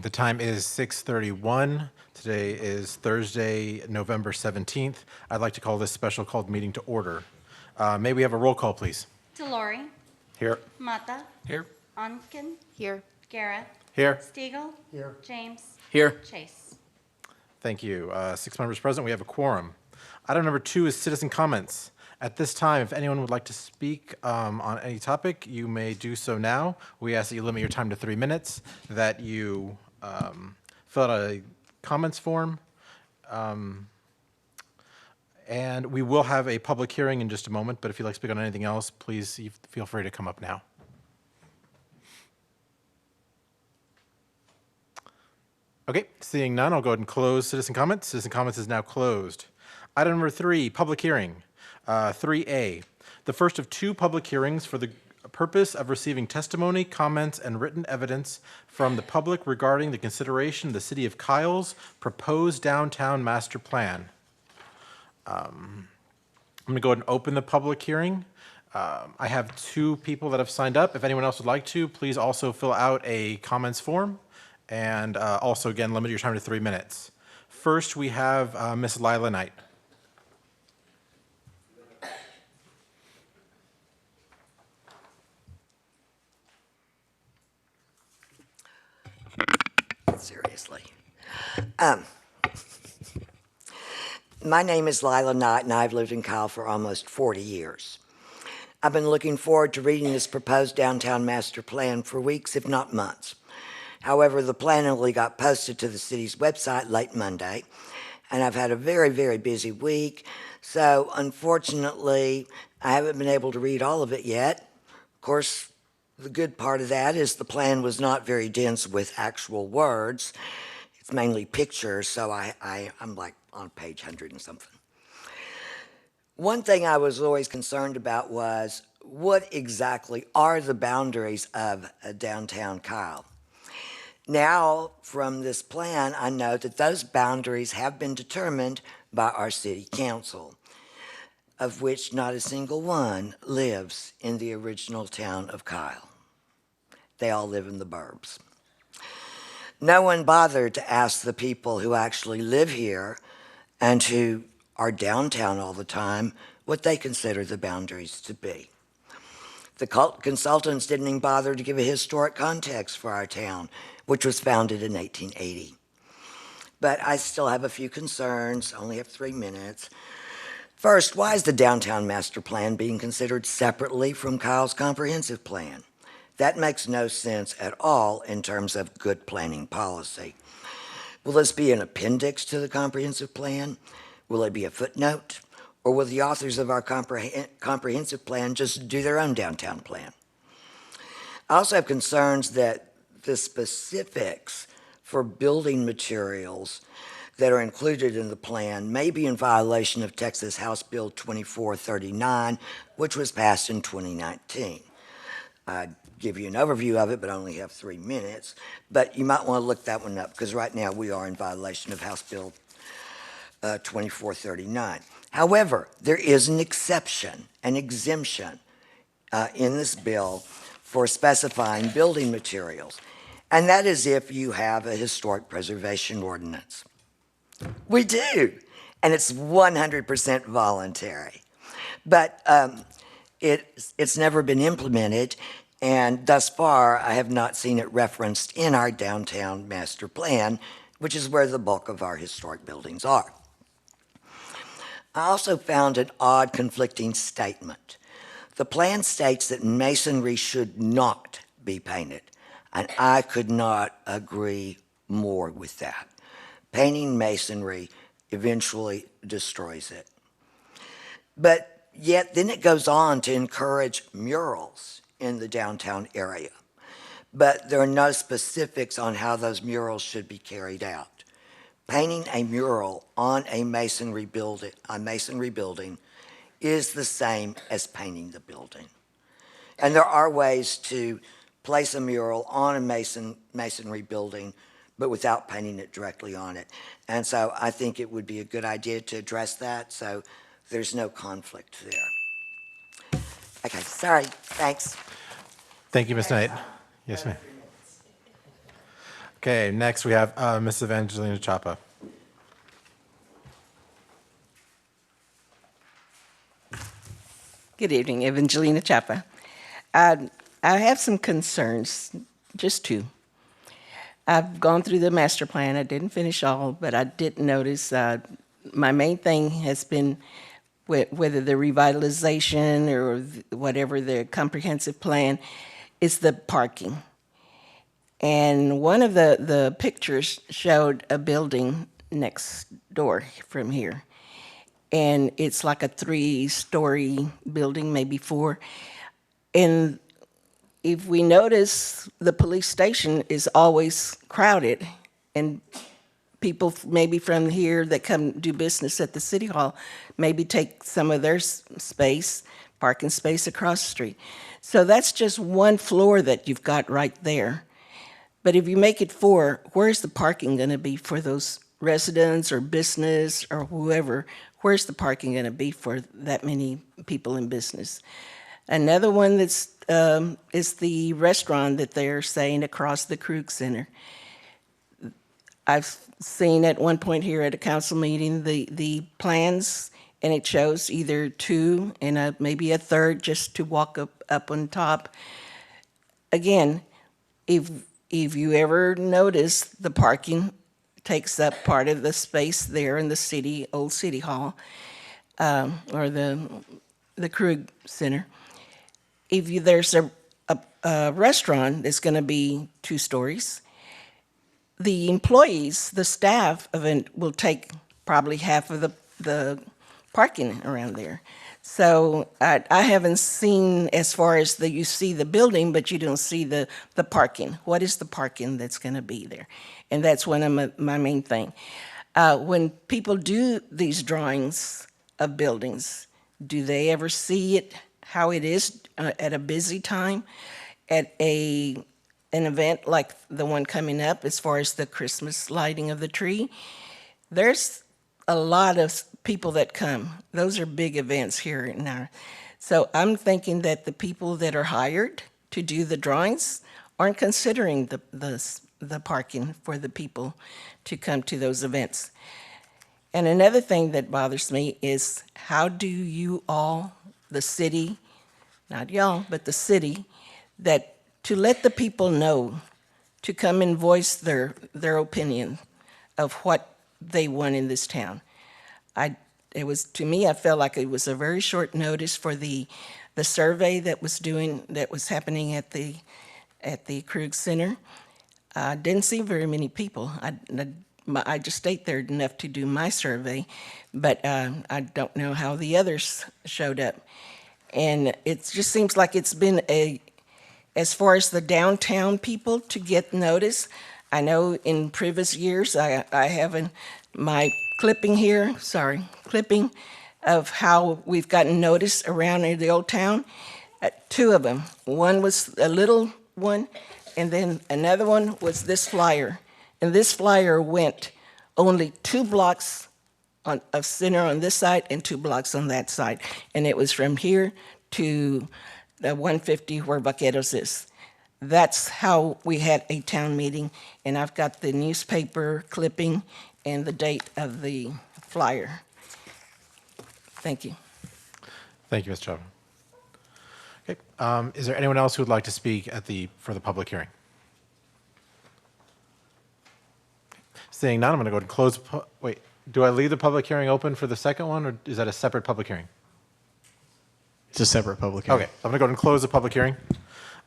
The time is 6:31. Today is Thursday, November 17th. I'd like to call this special called meeting to order. May we have a roll call, please? Delory, Here. Mata, Here. Onken, Here. Garrett, Here. Stiegel, James, Here. Chase. Thank you. 6 members present. We have a quorum. Item number 2 is citizen comments. At this time, if anyone would like to speak on any topic, you may do so now. We ask that you limit your time to 3 minutes, that you fill out a comments form, and we will have a public hearing in just a moment, but if you'd like to speak on anything else, please feel free to come up now. Okay, seeing none, I'll go ahead and close citizen comments. Citizen comments is now closed. Item number 3, public hearing. 3A, the first of 2 public hearings for the purpose of receiving testimony, comments, and written evidence from the public regarding the consideration of the City of Kyle's proposed downtown master plan. I'm going to go ahead and open the public hearing. I have 2 people that have signed up. If anyone else would like to, please also fill out a comments form. And also, again, limit your time to 3 minutes. First, we have Ms. Lila Knight. Seriously. My name is Lila Knight, and I've lived in Kyle for almost 40 years. I've been looking forward to reading this proposed downtown master plan for weeks, if not months. However, the plan only got posted to the city's website late Monday, and I've had a very, very busy week, so unfortunately, I haven't been able to read all of it yet. Of course, the good part of that is the plan was not very dense with actual words. It's mainly pictures, so I'm like on page 100 and something. One thing I was always concerned about was what exactly are the boundaries of a downtown Kyle? Now, from this plan, I know that those boundaries have been determined by our city council, of which not a single one lives in the original town of Kyle. They all live in the burbs. No one bothered to ask the people who actually live here and who are downtown all the time what they consider the boundaries to be. The consultants didn't even bother to give a historic context for our town, which was founded in 1880. But I still have a few concerns, only have 3 minutes. First, why is the downtown master plan being considered separately from Kyle's comprehensive plan? That makes no sense at all in terms of good planning policy. Will this be an appendix to the comprehensive plan? Will it be a footnote? Or will the authors of our comprehensive plan just do their own downtown plan? I also have concerns that the specifics for building materials that are included in the plan may be in violation of Texas House Bill 2439, which was passed in 2019. I'd give you an overview of it, but I only have 3 minutes. But you might want to look that one up, because right now we are in violation of House Bill 2439. However, there is an exception, an exemption in this bill for specifying building materials, and that is if you have a historic preservation ordinance. We do, and it's 100% voluntary. But it's never been implemented, and thus far I have not seen it referenced in our downtown master plan, which is where the bulk of our historic buildings are. I also found an odd conflicting statement. The plan states that masonry should not be painted, and I could not agree more with that. Painting masonry eventually destroys it. But yet then it goes on to encourage murals in the downtown area. But there are no specifics on how those murals should be carried out. Painting a mural on a masonry building is the same as painting the building. And there are ways to place a mural on a masonry building, but without painting it directly on it. And so I think it would be a good idea to address that so there's no conflict there. Okay, sorry, thanks. Thank you, Ms. Knight. Yes, ma'am. Okay, next we have Ms. Evangelina Chapa. Good evening, Evangelina Chapa. I have some concerns, just two. I've gone through the master plan. I didn't finish all, but I did notice my main thing has been whether the revitalization or whatever the comprehensive plan is the parking. And one of the pictures showed a building next door from here. And it's like a 3-story building, maybe 4. And if we notice, the police station is always crowded, and people maybe from here that come do business at the city hall maybe take some of their space, parking space across the street. So that's just one floor that you've got right there. But if you make it 4, where's the parking going to be for those residents or business or whoever? Where's the parking going to be for that many people in business? Another one that's is the restaurant that they're saying across the Krug Center. I've seen at one point here at a council meeting the plans, and it shows either 2 and maybe a third just to walk up on top. Again, if you ever notice, the parking takes up part of the space there in the old city hall, or the Krug Center. If there's a restaurant that's going to be 2 stories, the employees, the staff of it will take probably half of the parking around there. So I haven't seen as far as you see the building, but you don't see the parking. What is the parking that's going to be there? And that's one of my main thing. When people do these drawings of buildings, do they ever see it how it is at a busy time, at an event like the one coming up as far as the Christmas lighting of the tree? There's a lot of people that come. Those are big events here now. So I'm thinking that the people that are hired to do the drawings aren't considering the parking for the people to come to those events. And another thing that bothers me is, how do you all, the city, not y'all, but the city, that to let the people know to come and voice their opinion of what they want in this town. To me, I felt like it was a very short notice for the survey that was happening at the Krug Center. I didn't see very many people. I just stayed there enough to do my survey, but I don't know how the others showed up. And it just seems like it's been as far as the downtown people to get notice. I know in previous years, I have my clipping of how we've gotten notice around in the old town. 2 of them. One was a little one, and then another one was this flyer. And this flyer went only 2 blocks of center on this side and 2 blocks on that side. And it was from here to the 150 where Vaqueros is. That's how we had a town meeting, and I've got the newspaper clipping and the date of the flyer. Thank you. Thank you, Ms. Chapa. Okay, is there anyone else who would like to speak for the public hearing? Seeing none, I'm going to go ahead and close. Wait, do I leave the public hearing open for the second one, or is that a separate public hearing? It's a separate public hearing. Okay, I'm going to go ahead and close the public hearing.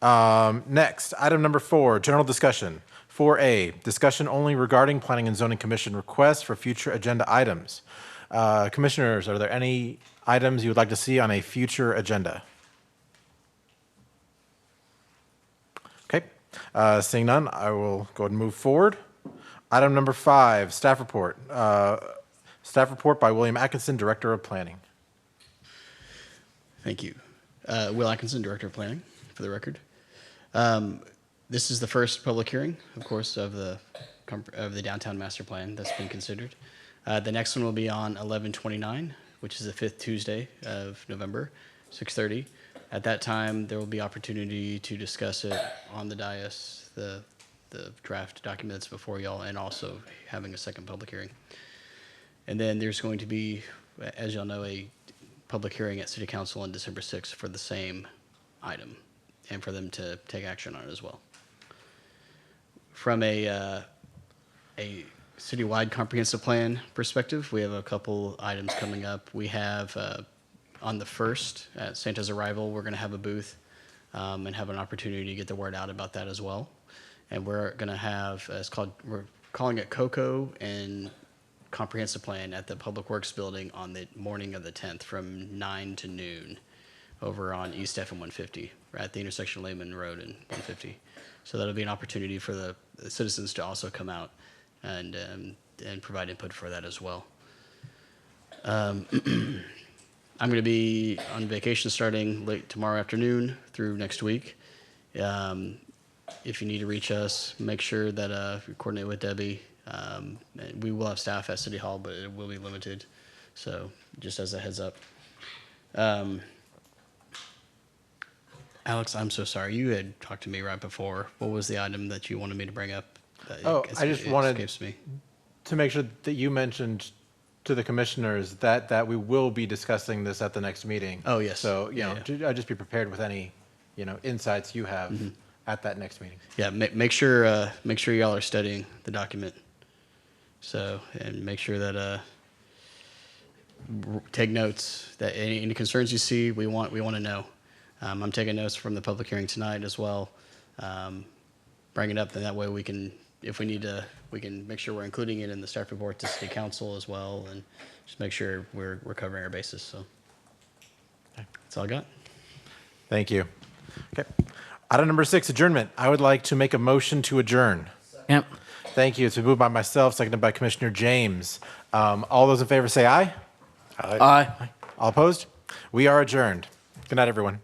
Next, item number 4, general discussion. 4A, discussion only regarding Planning and Zoning Commission requests for future agenda items. Commissioners, are there any items you would like to see on a future agenda? Okay, seeing none, I will go ahead and move forward. Item number 5, staff report. Staff report by William Atkinson, Director of Planning. Thank you. Will Atkinson, Director of Planning, for the record. This is the first public hearing, of course, of the Downtown Master Plan that's been considered. The next one will be on 11/29, which is the 5th Tuesday of November, 6:30. At that time, there will be opportunity to discuss it on the dais, the the draft documents before y'all, and also having a second public hearing. And then there's going to be, as y'all know, a public hearing at City Council on December 6th for the same item, and for them to take action on it as well. From a citywide comprehensive plan perspective, we have a couple items coming up. We have on the 1st, at Santa's arrival, we're going to have a booth and have an opportunity to get the word out about that as well. And we're going to have, we're calling it COCO and Comprehensive Plan at the Public Works Building on the morning of the 10th from 9 to noon over on B.Staff and 150, at the intersection of Lehman Road and 150. So that'll be an opportunity for the citizens to also come out and provide input for that as well. I'm going to be on vacation starting late tomorrow afternoon through next week. If you need to reach us, make sure that you coordinate with Debbie. And we will have staff at City Hall, but it will be limited. So just as a heads up. Alex, I'm so sorry. You had talked to me right before. What was the item that you wanted me to bring up? I just wanted escapes me. to make sure that you mentioned to the commissioners that we will be discussing this at the next meeting. Oh, yes. So, Yeah, I'd just be prepared with any, insights you have at that next meeting. Yeah, make sure y'all are studying the document. So, and make sure that take notes. That any concerns you see, we want to know. I'm taking notes from the public hearing tonight as well. Bring it up, and that way we can, if we need to, we can make sure we're including it in the staff report to City Council as well, and just make sure we're covering our bases. So that's all I got. Thank you. Okay. Item number 6, adjournment. I would like to make a motion to adjourn. Yep. Thank you. It's been moved by myself, seconded by Commissioner James. All those in favor say aye. Aye. All opposed? We are adjourned. Good night, everyone.